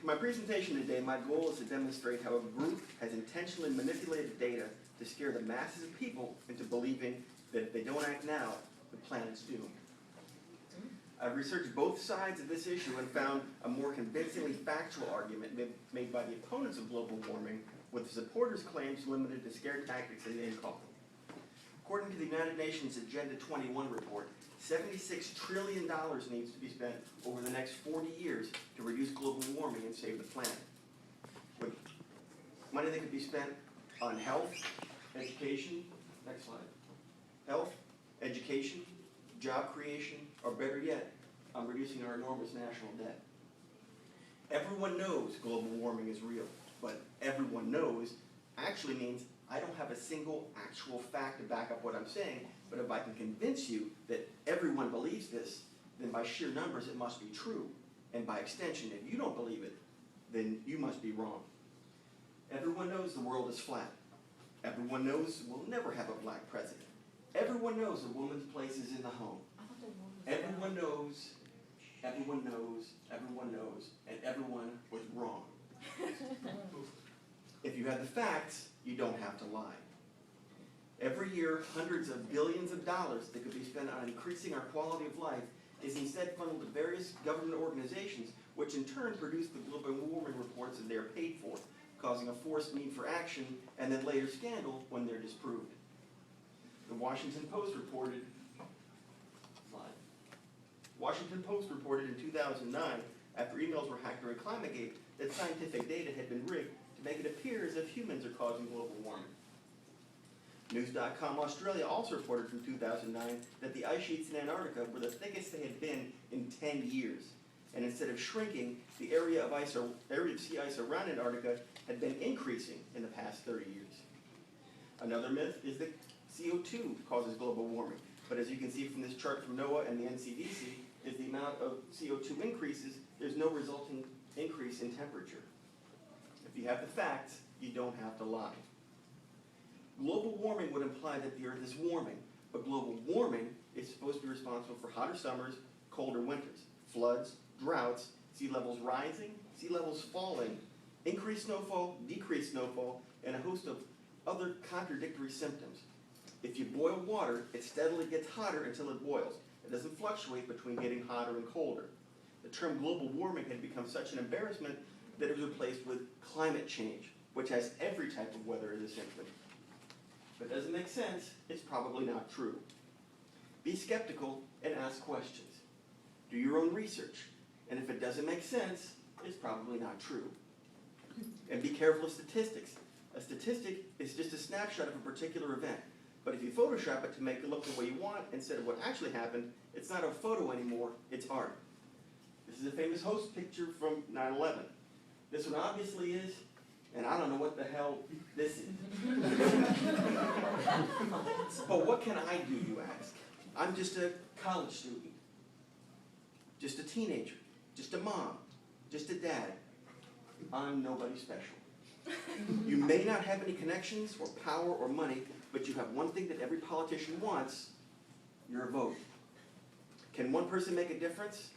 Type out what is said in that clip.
In my presentation today, my goal is to demonstrate how a group has intentionally manipulated data to scare the masses of people into believing that if they don't act now, the planet's doomed. I've researched both sides of this issue and found a more convincingly factual argument made by the opponents of global warming, with the supporters' claims limited to scare tactics and name calling. According to the United Nations Agenda 21 report, $76 trillion needs to be spent over the next 40 years to reduce global warming and save the planet. With money that could be spent on health, education, next slide, health, education, job creation, or better yet, on reducing our enormous national debt. Everyone knows global warming is real, but everyone knows actually means I don't have a single actual fact to back up what I'm saying, but if I can convince you that everyone believes this, then by sheer numbers it must be true. And by extension, if you don't believe it, then you must be wrong. Everyone knows the world is flat. Everyone knows we'll never have a black president. Everyone knows a woman's place is in the home. Everyone knows, everyone knows, everyone knows, and everyone was wrong. If you have the facts, you don't have to lie. Every year, hundreds of billions of dollars that could be spent on increasing our quality of life is instead funneled to various government organizations, which in turn produce the global warming reports that they are paid for, causing a forced need for action and then later scandal when they're disproved. The Washington Post reported in 2009, after emails were hacked during ClimateGate, that scientific data had been rigged to make it appear as if humans are causing global warming. News.com Australia also reported from 2009 that the ice sheets in Antarctica were the thickest they had been in 10 years. And instead of shrinking, the area of sea ice around Antarctica had been increasing in the past 30 years. Another myth is that CO2 causes global warming. But as you can see from this chart from NOAA and the NCDC, as the amount of CO2 increases, there's no resulting increase in temperature. If you have the facts, you don't have to lie. Global warming would imply that the Earth is warming, but global warming is supposed to be responsible for hotter summers, colder winters, floods, droughts, sea levels rising, sea levels falling, increased snowfall, decreased snowfall, and a host of other contradictory symptoms. If you boil water, it steadily gets hotter until it boils. It doesn't fluctuate between getting hotter and colder. The term global warming had become such an embarrassment that it was replaced with climate change, which has every type of weather as a symptom. If it doesn't make sense, it's probably not true. Be skeptical and ask questions. Do your own research. And if it doesn't make sense, it's probably not true. And be careful of statistics. A statistic is just a snapshot of a particular event. But if you Photoshop it to make it look the way you want instead of what actually happened, it's not a photo anymore, it's art. This is a famous host picture from 9/11. This one obviously is, and I don't know what the hell this is. But what can I do, you ask? I'm just a college student, just a teenager, just a mom, just a dad. I'm nobody special. You may not have any connections or power or money, but you have one thing that every politician wants, your vote. Can one person make a difference?